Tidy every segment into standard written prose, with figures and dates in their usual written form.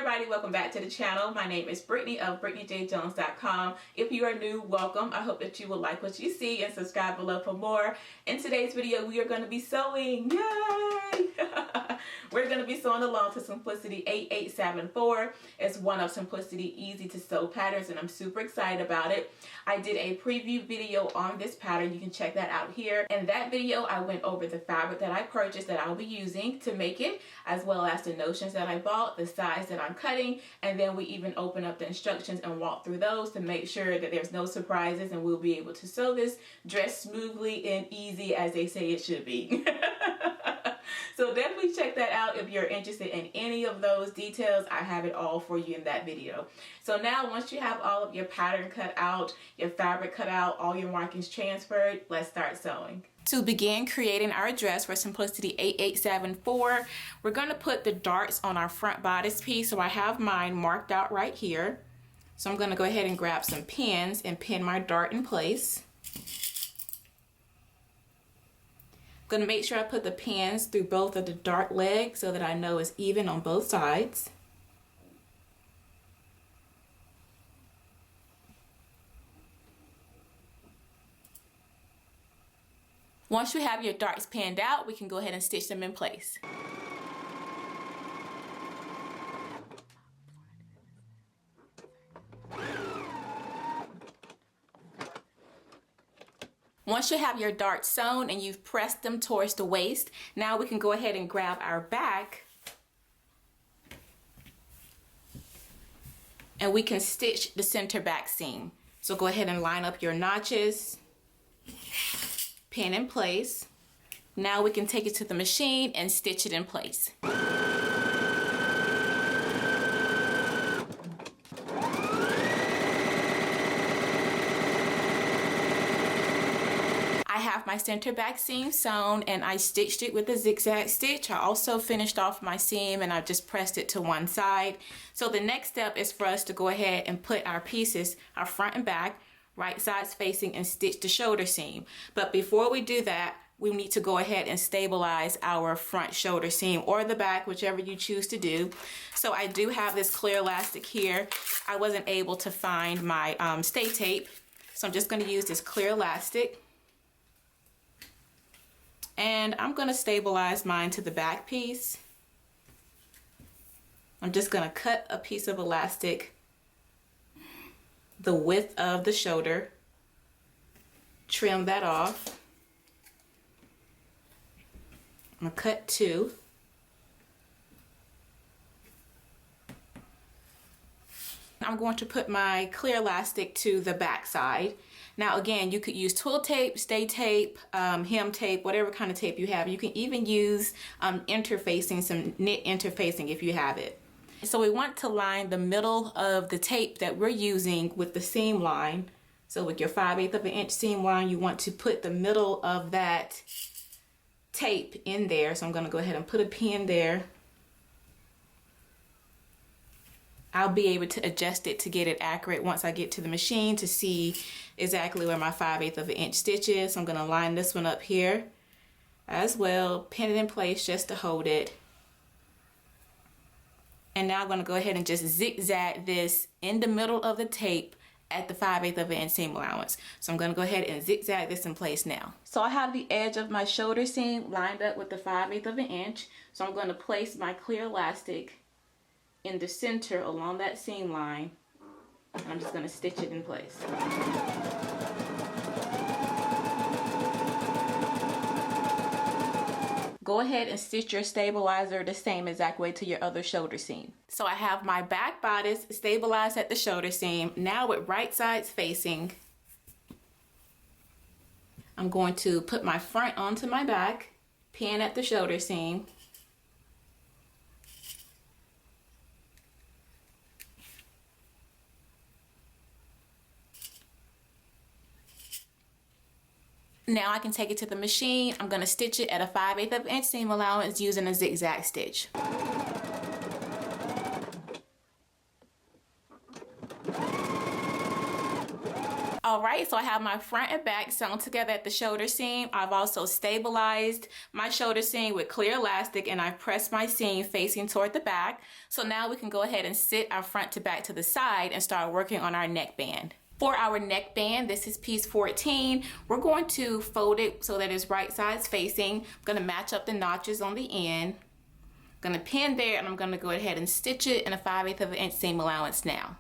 everybody, welcome back to the channel. My name is Brittany of BrittanyJJones.com. If you are new, welcome. I hope that you will like what you see and subscribe below for more. In today's video, we are going to be sewing. Yay! We're going to be sewing along to Simplicity 8874. It's one of Simplicity easy to sew patterns and I'm super excited about it. I did a preview video on this pattern. You can check that out here. In that video, I went over the fabric that I purchased that I'll be using to make it, as well as the notions that I bought, the size that I'm cutting, and then we even open up the instructions and walk through those to make sure that there's no surprises and we'll be able to sew this dress smoothly and easy as they say it should be. So definitely check that out if you're interested in any of those details. I have it all for you in that video. So now once you have all of your pattern cut out, your fabric cut out, all your markings transferred, let's start sewing. To begin creating our dress for Simplicity 8874, we're going to put the darts on our front bodice piece. So I have mine marked out right here. So I'm going to go ahead and grab some pins and pin my dart in place. I'm going to make sure I put the pins through both of the dart legs so that I know it's even on both sides. Once you have your darts pinned out, we can go ahead and stitch them in place. Once you have your darts sewn and you've pressed them towards the waist, now we can go ahead and grab our back and we can stitch the center back seam. So go ahead and line up your notches, pin in place. Now we can take it to the machine and stitch it in place. I have my center back seam sewn and I stitched it with a zigzag stitch. I also finished off my seam and I just pressed it to one side. So the next step is for us to go ahead and put our pieces, our front and back, right sides facing, and stitch the shoulder seam. But before we do that, we need to go ahead and stabilize our front shoulder seam or the back, whichever you choose to do. So I do have this clear elastic here. I wasn't able to find my stay tape, so I'm just going to use this clear elastic. And I'm going to stabilize mine to the back piece. I'm just going to cut a piece of elastic the width of the shoulder, trim that off. I'm going to cut two. I'm going to put my clear elastic to the back side. Now again, you could use twill tape, stay tape, hem tape, whatever kind of tape you have. You can even use interfacing, some knit interfacing if you have it. So we want to line the middle of the tape that we're using with the seam line. So with your 5/8 of an inch seam line, you want to put the middle of that tape in there. So I'm going to go ahead and put a pin there. I'll be able to adjust it to get it accurate once I get to the machine to see exactly where my 5/8 of an inch stitch is. So I'm going to line this one up here as well, pin it in place just to hold it. And now I'm going to go ahead and just zigzag this in the middle of the tape at the 5/8 of an inch seam allowance. So I'm going to go ahead and zigzag this in place now. So I have the edge of my shoulder seam lined up with the 5/8 of an inch. So I'm going to place my clear elastic in the center along that seam line. And I'm just going to stitch it in place. Go ahead and stitch your stabilizer the same exact way to your other shoulder seam. So I have my back bodice stabilized at the shoulder seam. Now with right sides facing, I'm going to put my front onto my back, pin at the shoulder seam. Now I can take it to the machine. I'm going to stitch it at a 5/8 of an inch seam allowance using a zigzag stitch. All right, so I have my front and back sewn together at the shoulder seam. I've also stabilized my shoulder seam with clear elastic, and I've pressed my seam facing toward the back. So now we can go ahead and sit our front to back to the side and start working on our neckband. For our neckband, this is piece 14. We're going to fold it so that it's right sides facing. I'm going to match up the notches on the end. I'm going to pin there, and I'm going to go ahead and stitch it in a 5/8 of an inch seam allowance now.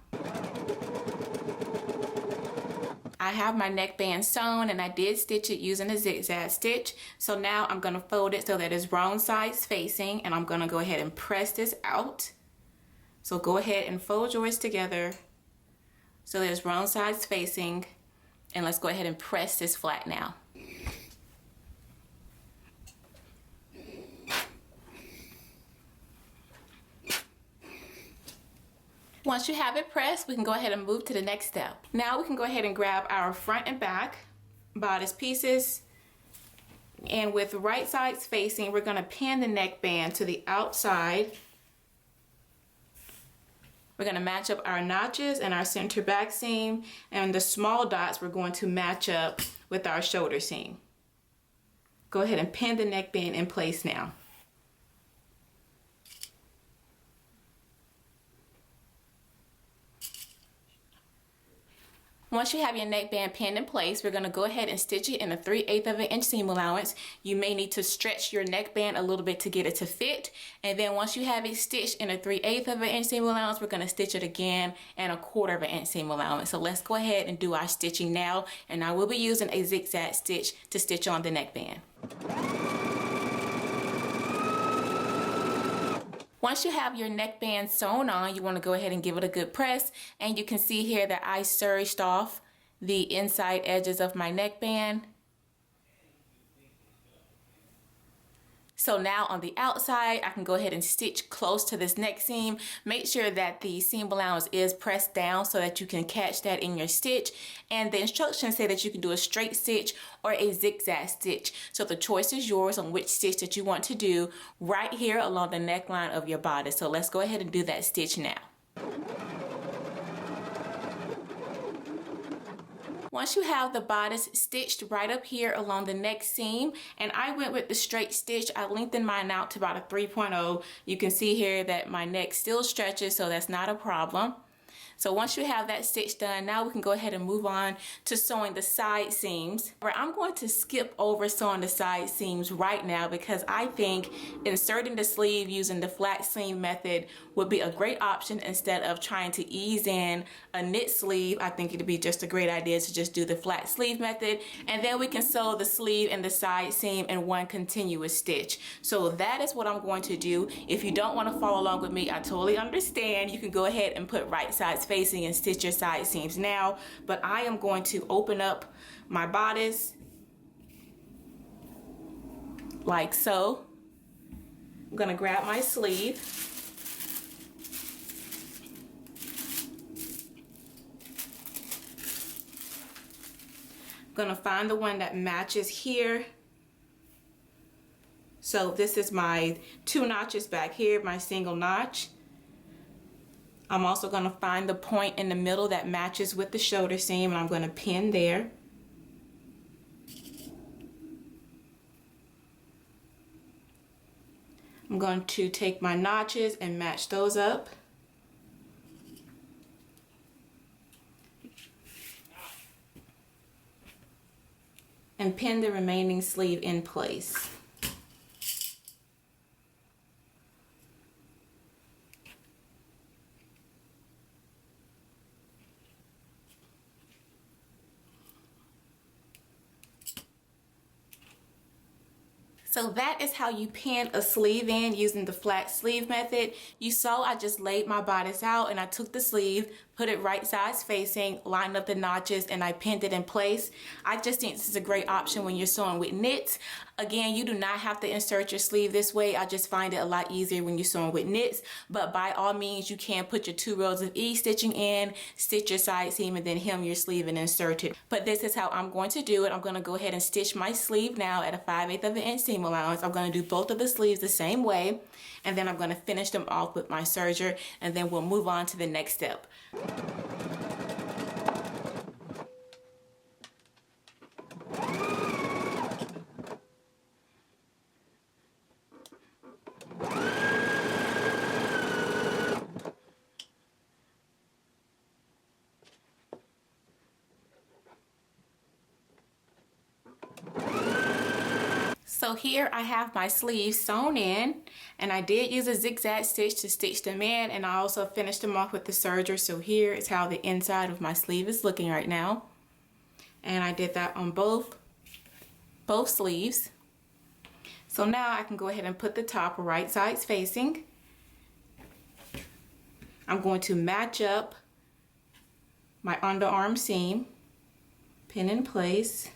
I have my neckband sewn, and I did stitch it using a zigzag stitch. So now I'm going to fold it so that it's wrong sides facing, and I'm going to go ahead and press this out. So go ahead and fold yours together so that it's wrong sides facing, and let's go ahead and press this flat now. Once you have it pressed, we can go ahead and move to the next step. Now we can go ahead and grab our front and back bodice pieces, and with right sides facing, we're going to pin the neckband to the outside. We're going to match up our notches and our center back seam, and the small dots we're going to match up with our shoulder seam. Go ahead and pin the neckband in place now. Once you have your neckband pinned in place, we're going to go ahead and stitch it in a 3/8 of an inch seam allowance. You may need to stretch your neckband a little bit to get it to fit. And then once you have it stitched in a 3/8 of an inch seam allowance, we're going to stitch it again in a 1/4 of an inch seam allowance. So let's go ahead and do our stitching now. And I will be using a zigzag stitch to stitch on the neckband. Once you have your neckband sewn on, you want to go ahead and give it a good press. And you can see here that I serged off the inside edges of my neckband. So now on the outside, I can go ahead and stitch close to this neck seam. Make sure that the seam allowance is pressed down so that you can catch that in your stitch. And the instructions say that you can do a straight stitch or a zigzag stitch. So the choice is yours on which stitch that you want to do right here along the neckline of your bodice. So let's go ahead and do that stitch now. Once you have the bodice stitched right up here along the neck seam, and I went with the straight stitch, I lengthened mine out to about a 3.0. You can see here that my neck still stretches, so that's not a problem. So once you have that stitch done, now we can go ahead and move on to sewing the side seams. I'm going to skip over sewing the side seams right now because I think inserting the sleeve using the flat seam method would be a great option instead of trying to ease in a knit sleeve. I think it'd be just a great idea to just do the flat sleeve method, and then we can sew the sleeve and the side seam in one continuous stitch. So that is what I'm going to do. If you don't want to follow along with me, I totally understand. You can go ahead and put right sides facing and stitch your side seams now, but I am going to open up my bodice like so. I'm going to grab my sleeve. I'm going to find the one that matches here. So this is my 2 notches back here, my single notch. I'm also going to find the point in the middle that matches with the shoulder seam, and I'm going to pin there. I'm going to take my notches and match those up. And pin the remaining sleeve in place. So that is how you pin a sleeve in using the flat sleeve method. You saw I just laid my bodice out and I took the sleeve, put it right sides facing, lined up the notches, and I pinned it in place. I just think this is a great option when you're sewing with knits. Again, you do not have to insert your sleeve this way. I just find it a lot easier when you're sewing with knits, but by all means, you can put your 2 rows of ease stitching in, stitch your side seam, and then hem your sleeve and insert it. But this is how I'm going to do it. I'm going to go ahead and stitch my sleeve now at a 5/8 of an inch seam allowance. I'm going to do both of the sleeves the same way, and then I'm going to finish them off with my serger, and then we'll move on to the next step. So here I have my sleeves sewn in, and I did use a zigzag stitch to stitch them in, and I also finished them off with the serger. So here is how the inside of my sleeve is looking right now. And I did that on both sleeves. So now I can go ahead and put the top right sides facing. I'm going to match up my underarm seam, pin in place.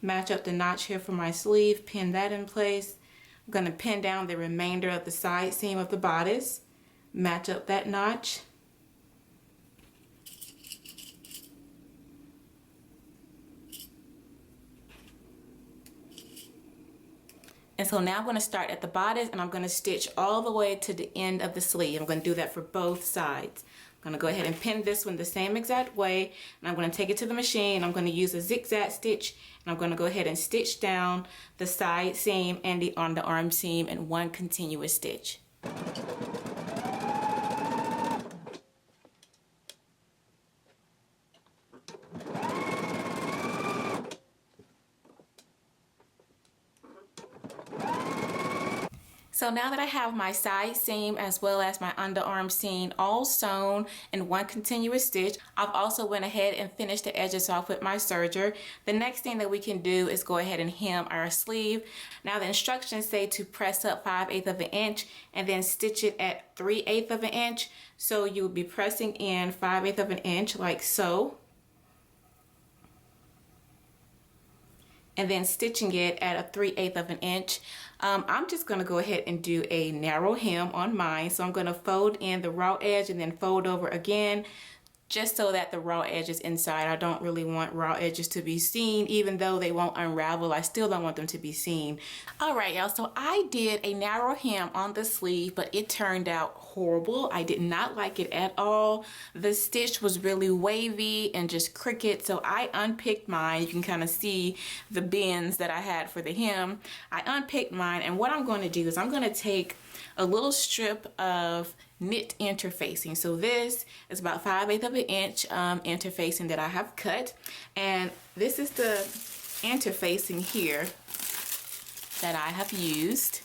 Match up the notch here for my sleeve, pin that in place. I'm going to pin down the remainder of the side seam of the bodice, match up that notch. And so now I'm going to start at the bodice, and I'm going to stitch all the way to the end of the sleeve. I'm going to do that for both sides. I'm going to go ahead and pin this one the same exact way, and I'm going to take it to the machine. I'm going to use a zigzag stitch, and I'm going to go ahead and stitch down the side seam and the underarm seam in one continuous stitch. So now that I have my side seam as well as my underarm seam all sewn in one continuous stitch, I've also went ahead and finished the edges off with my serger. The next thing that we can do is go ahead and hem our sleeve. Now the instructions say to press up 5/8 of an inch and then stitch it at 3/8 of an inch. So you will be pressing in 5/8 of an inch like so, and then stitching it at a 3/8 of an inch. I'm just going to go ahead and do a narrow hem on mine. So I'm going to fold in the raw edge and then fold over again, just so that the raw edge is inside. I don't really want raw edges to be seen, even though they won't unravel. I still don't want them to be seen. All right, y'all, so I did a narrow hem on the sleeve, but it turned out horrible. I did not like it at all. The stitch was really wavy and just crooked, so I unpicked mine. You can kind of see the bends that I had for the hem. I unpicked mine, and what I'm going to do is I'm going to take a little strip of knit interfacing. So this is about 5/8 of an inch interfacing that I have cut, and this is the interfacing here that I have used.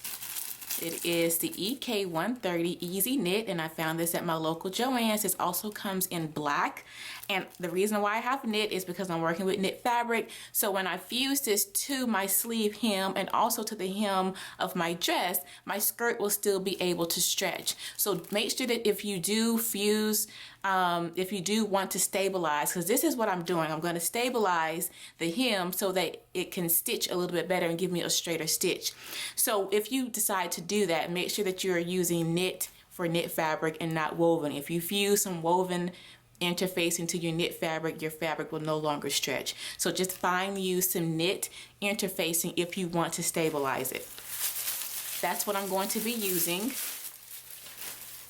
It is the EK 130 Easy Knit, and I found this at my local Joann's. It also comes in black, and the reason why I have knit is because I'm working with knit fabric. So when I fuse this to my sleeve hem and also to the hem of my dress, my skirt will still be able to stretch. So make sure that if you do fuse, if you do want to stabilize, because this is what I'm doing, I'm going to stabilize the hem so that it can stitch a little bit better and give me a straighter stitch. So if you decide to do that, make sure that you're using knit for knit fabric and not woven. If you fuse some woven interfacing to your knit fabric, your fabric will no longer stretch. So just find use some knit interfacing if you want to stabilize it. That's what I'm going to be using,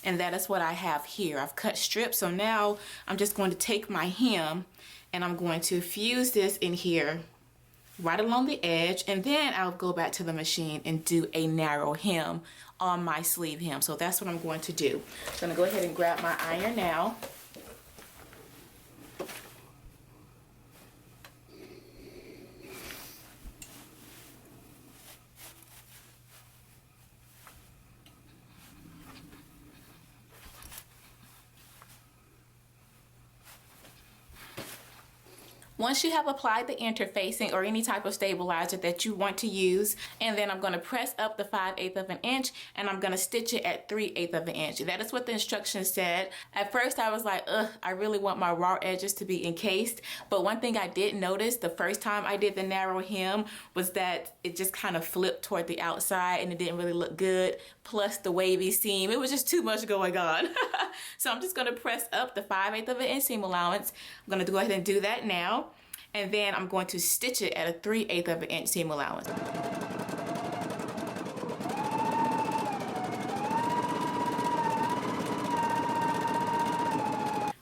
and that is what I have here. I've cut strips, so now I'm just going to take my hem and I'm going to fuse this in here right along the edge, and then I'll go back to the machine and do a narrow hem on my sleeve hem. So that's what I'm going to do. I'm going to go ahead and grab my iron now. Once you have applied the interfacing or any type of stabilizer that you want to use, and then I'm going to press up the 5/8 of an inch and I'm going to stitch it at 3/8 of an inch. That is what the instructions said. At first I was like, I really want my raw edges to be encased. But one thing I did notice the first time I did the narrow hem was that it just kind of flipped toward the outside and it didn't really look good. Plus the wavy seam, it was just too much going on. So I'm just going to press up the 5/8 of an inch seam allowance. I'm going to go ahead and do that now. And then I'm going to stitch it at a 3/8 of an inch seam allowance.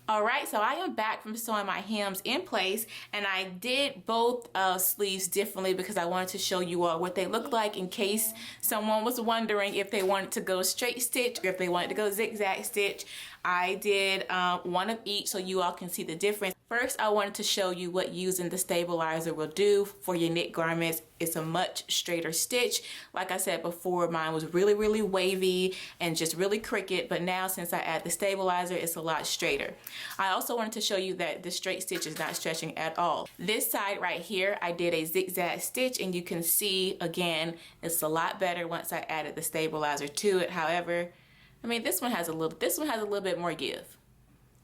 Alright, so I am back from sewing my hems in place, and I did both sleeves differently because I wanted to show you all what they look like in case someone was wondering if they wanted to go straight stitch or if they wanted to go zigzag stitch. I did one of each so you all can see the difference. First, I wanted to show you what using the stabilizer will do for your knit garments. It's a much straighter stitch. Like I said before, mine was really wavy and just really crooked, but now since I add the stabilizer, it's a lot straighter. I also wanted to show you that the straight stitch is not stretching at all. This side right here, I did a zigzag stitch, and you can see again, it's a lot better once I added the stabilizer to it. However, I mean, this one has a little bit more give.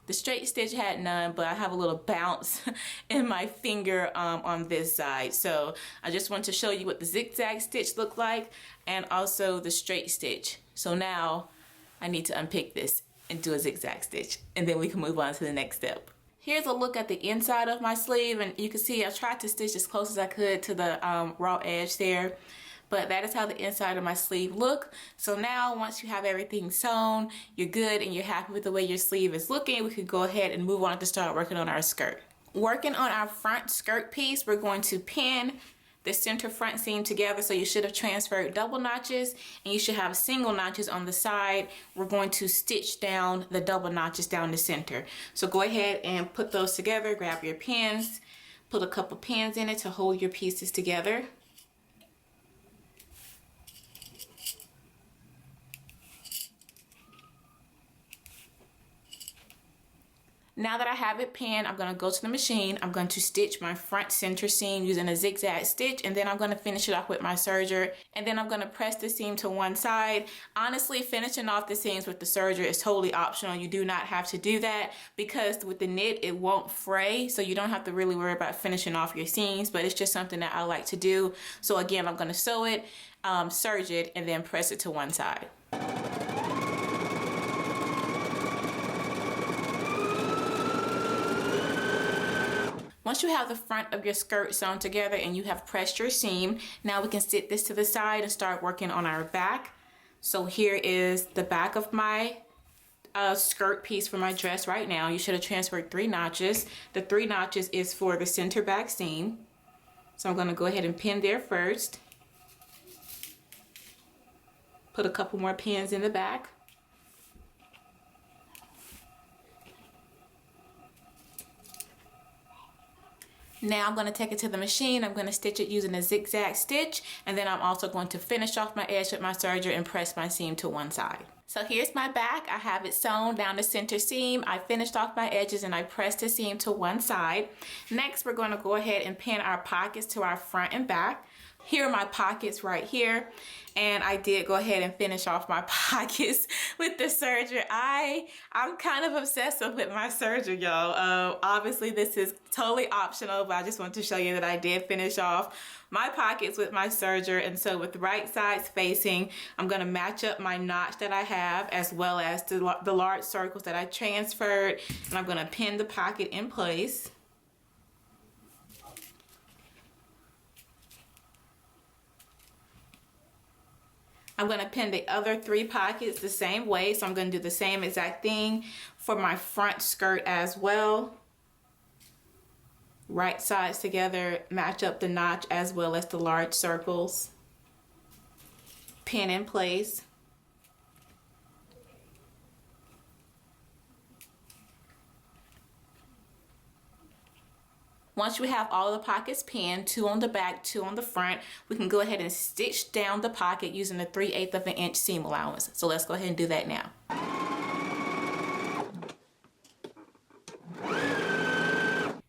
The straight stitch had none, but I have a little bounce in my finger on this side. So I just want to show you what the zigzag stitch looked like and also the straight stitch. So now I need to unpick this and do a zigzag stitch, and then we can move on to the next step. Here's a look at the inside of my sleeve, and you can see I tried to stitch as close as I could to the raw edge there. But that is how the inside of my sleeve look. So now once you have everything sewn, you're good and you're happy with the way your sleeve is looking, we could go ahead and move on to start working on our skirt. Working on our front skirt piece, we're going to pin the center front seam together. So you should have transferred double notches, and you should have single notches on the side. We're going to stitch down the double notches down the center. So go ahead and put those together, grab your pins, put a couple pins in it to hold your pieces together. Now that I have it pinned, I'm going to go to the machine. I'm going to stitch my front center seam using a zigzag stitch, and then I'm going to finish it off with my serger, and then I'm going to press the seam to one side. Honestly, finishing off the seams with the serger is totally optional. You do not have to do that because with the knit, it won't fray, so you don't have to really worry about finishing off your seams, but it's just something that I like to do. So again, I'm going to sew it, serge it, and then press it to one side. Once you have the front of your skirt sewn together and you have pressed your seam, now we can sit this to the side and start working on our back. So here is the back of my skirt piece for my dress right now. You should have transferred 3 notches. The 3 notches is for the center back seam. So I'm going to go ahead and pin there first. Put a couple more pins in the back. Now I'm going to take it to the machine. I'm going to stitch it using a zigzag stitch, and then I'm also going to finish off my edge with my serger and press my seam to one side. So here's my back. I have it sewn down the center seam. I finished off my edges and I pressed the seam to one side. Next, we're going to go ahead and pin our pockets to our front and back. Here are my pockets right here, and I did go ahead and finish off my pockets with the serger. I'm kind of obsessive with my serger, y'all. Obviously this is totally optional, but I just want to show you that I did finish off my pockets with my serger. And so with the right sides facing, I'm going to match up my notch that I have as well as the large circles that I transferred, and I'm going to pin the pocket in place. I'm going to pin the other 3 pockets the same way, so I'm going to do the same exact thing for my front skirt as well. Right sides together, match up the notch as well as the large circles. Pin in place. Once we have all the pockets pinned, 2 on the back, 2 on the front, we can go ahead and stitch down the pocket using a 3/8 of an inch seam allowance. So let's go ahead and do that now.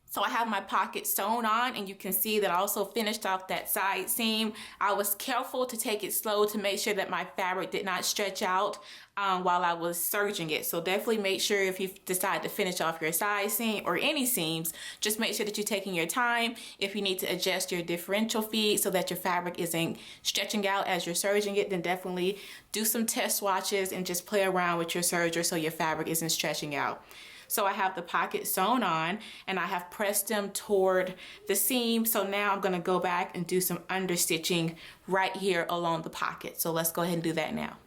So I have my pocket sewn on, and you can see that I also finished off that side seam. I was careful to take it slow to make sure that my fabric did not stretch out while I was serging it. So definitely make sure if you decide to finish off your side seam or any seams, just make sure that you're taking your time. If you need to adjust your differential feed so that your fabric isn't stretching out as you're serging it, then definitely do some test swatches and just play around with your serger so your fabric isn't stretching out. So I have the pocket sewn on, and I have pressed them toward the seam. So now I'm going to go back and do some understitching right here along the pocket. So let's go ahead and do that now.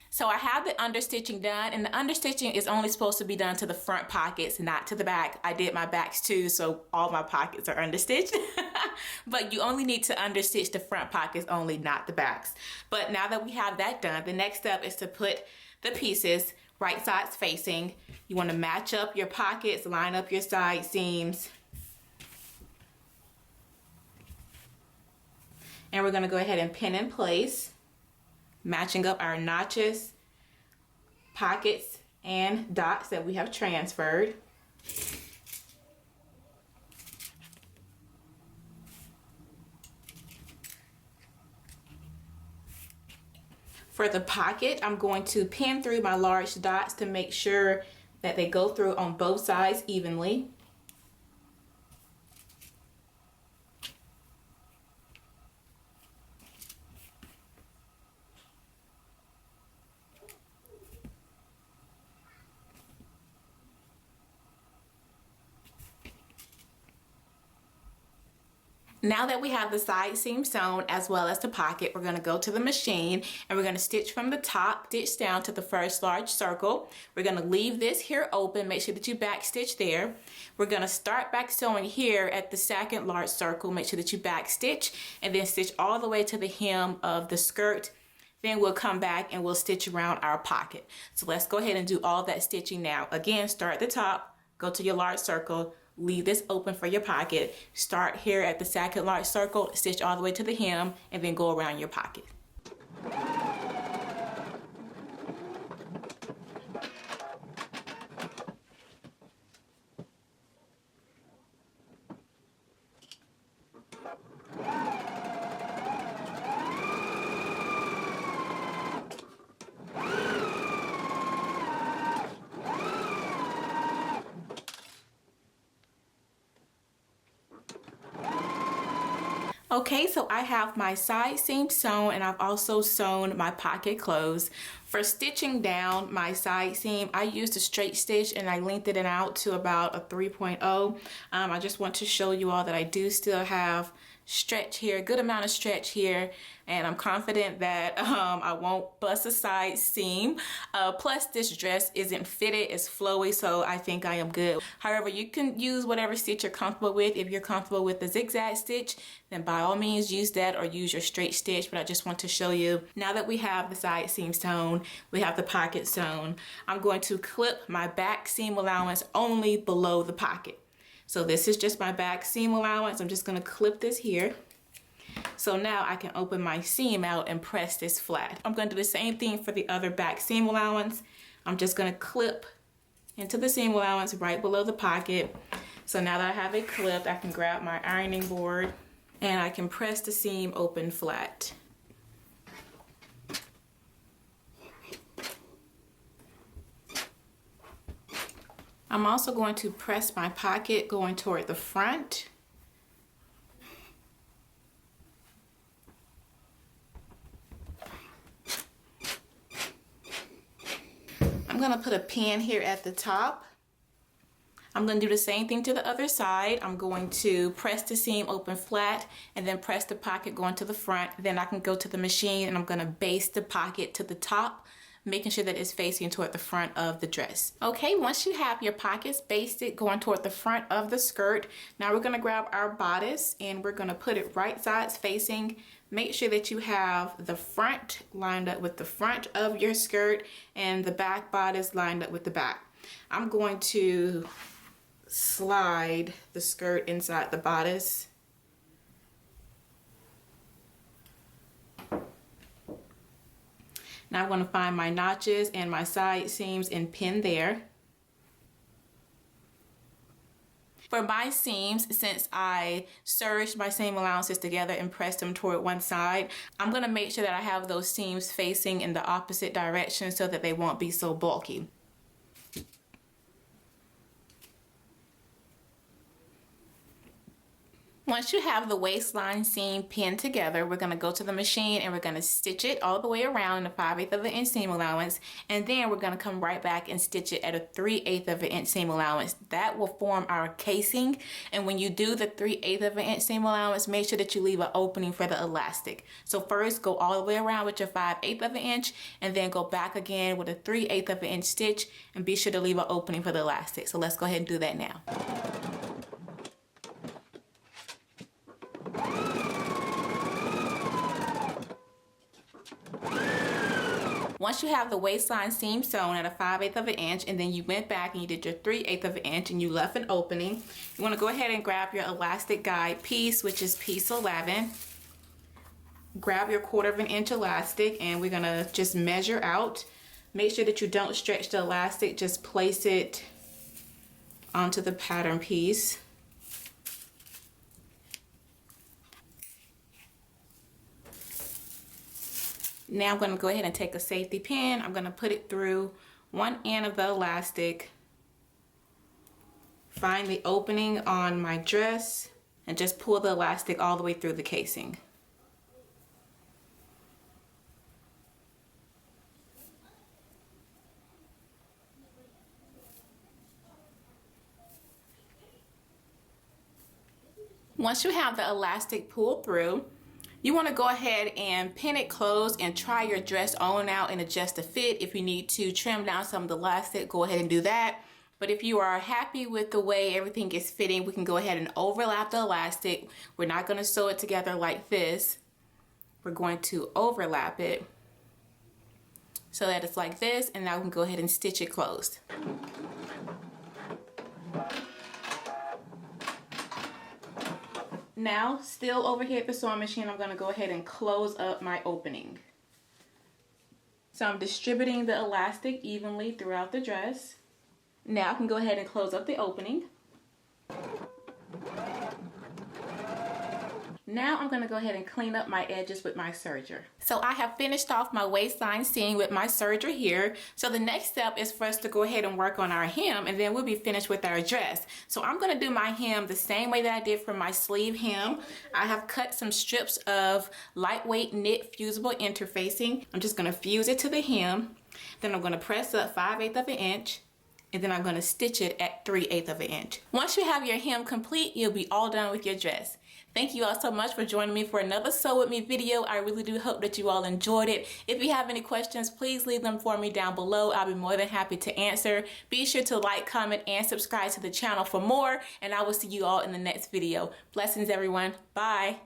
So I have the understitching done, and the understitching is only supposed to be done to the front pockets, not to the back. I did my backs too, so all my pockets are understitched. But you only need to understitch the front pockets only, not the backs. But now that we have that done, the next step is to put the pieces right sides facing. You want to match up your pockets, line up your side seams. And we're going to go ahead and pin in place, matching up our notches, pockets, and dots that we have transferred. For the pocket, I'm going to pin through my large dots to make sure that they go through on both sides evenly. Now that we have the side seam sewn as well as the pocket, we're going to go to the machine and we're going to stitch from the top, stitch down to the first large circle. We're going to leave this here open, make sure that you back stitch there. We're going to start back sewing here at the second large circle, make sure that you back stitch and then stitch all the way to the hem of the skirt. Then we'll come back and we'll stitch around our pocket. So let's go ahead and do all that stitching now. Again, start at the top, go to your large circle, leave this open for your pocket. Start here at the second large circle, stitch all the way to the hem, and then go around your pocket. Okay, so I have my side seam sewn and I've also sewn my pocket closed. For stitching down my side seam, I used a straight stitch and I lengthened it out to about a 3.0. I just want to show you all that I do still have stretch here, a good amount of stretch here, and I'm confident that I won't bust a side seam. Plus this dress isn't fitted, it's flowy, so I think I am good. However, you can use whatever stitch you're comfortable with. If you're comfortable with the zigzag stitch, then by all means use that or use your straight stitch, but I just want to show you, now that we have the side seam sewn, we have the pocket sewn, I'm going to clip my back seam allowance only below the pocket. So this is just my back seam allowance. I'm just going to clip this here. So now I can open my seam out and press this flat. I'm going to do the same thing for the other back seam allowance. I'm just going to clip into the seam allowance right below the pocket. So now that I have it clipped, I can grab my ironing board and I can press the seam open flat. I'm also going to press my pocket going toward the front. I'm going to put a pin here at the top. I'm going to do the same thing to the other side. I'm going to press the seam open flat and then press the pocket going to the front. Then I can go to the machine and I'm going to baste the pocket to the top, making sure that it's facing toward the front of the dress. Okay, once you have your pockets basted going toward the front of the skirt, now we're gonna grab our bodice and we're gonna put it right sides facing. Make sure that you have the front lined up with the front of your skirt and the back bodice lined up with the back. I'm going to slide the skirt inside the bodice. Now I'm going to find my notches and my side seams and pin there. For my seams, since I serged my seam allowances together and pressed them toward one side, I'm going to make sure that I have those seams facing in the opposite direction so that they won't be so bulky. Once you have the waistline seam pinned together, we're going to go to the machine and we're going to stitch it all the way around in a 5/8 of an inch seam allowance, and then we're going to come right back and stitch it at a 3/8 of an inch seam allowance. That will form our casing, and when you do the 3/8 of an inch seam allowance, make sure that you leave an opening for the elastic. So first go all the way around with your 5/8 of an inch and then go back again with a 3/8 of an inch stitch, and be sure to leave an opening for the elastic. So let's go ahead and do that now. Once you have the waistline seam sewn at a 5/8 of an inch, and then you went back and you did your 3/8 of an inch and you left an opening, you want to go ahead and grab your elastic guide piece, which is piece 11. Grab your 1/4 of an inch elastic, and we're gonna just measure out. Make sure that you don't stretch the elastic, just place it onto the pattern piece. Now I'm going to go ahead and take a safety pin. I'm going to put it through one end of the elastic, find the opening on my dress, and just pull the elastic all the way through the casing. Once you have the elastic pulled through, you want to go ahead and pin it closed and try your dress on out and adjust the fit. If you need to trim down some of the elastic, go ahead and do that. But if you are happy with the way everything is fitting, we can go ahead and overlap the elastic. We're not going to sew it together like this. We're going to overlap it so that it's like this, and now we can go ahead and stitch it closed. Now, still over here at the sewing machine, I'm going to go ahead and close up my opening. So I'm distributing the elastic evenly throughout the dress. Now I can go ahead and close up the opening. Now I'm going to go ahead and clean up my edges with my serger. So I have finished off my waistline seam with my serger here. So the next step is for us to go ahead and work on our hem, and then we'll be finished with our dress. So I'm going to do my hem the same way that I did for my sleeve hem. I have cut some strips of lightweight knit fusible interfacing. I'm just going to fuse it to the hem. Then I'm going to press up 5/8 of an inch. And then I'm going to stitch it at 3/8 of an inch. Once you have your hem complete, you'll be all done with your dress. Thank you all so much for joining me for another Sew With Me video. I really do hope that you all enjoyed it. If you have any questions, please leave them for me down below. I'll be more than happy to answer. Be sure to like, comment, and subscribe to the channel for more. And I will see you all in the next video. Blessings, everyone. Bye.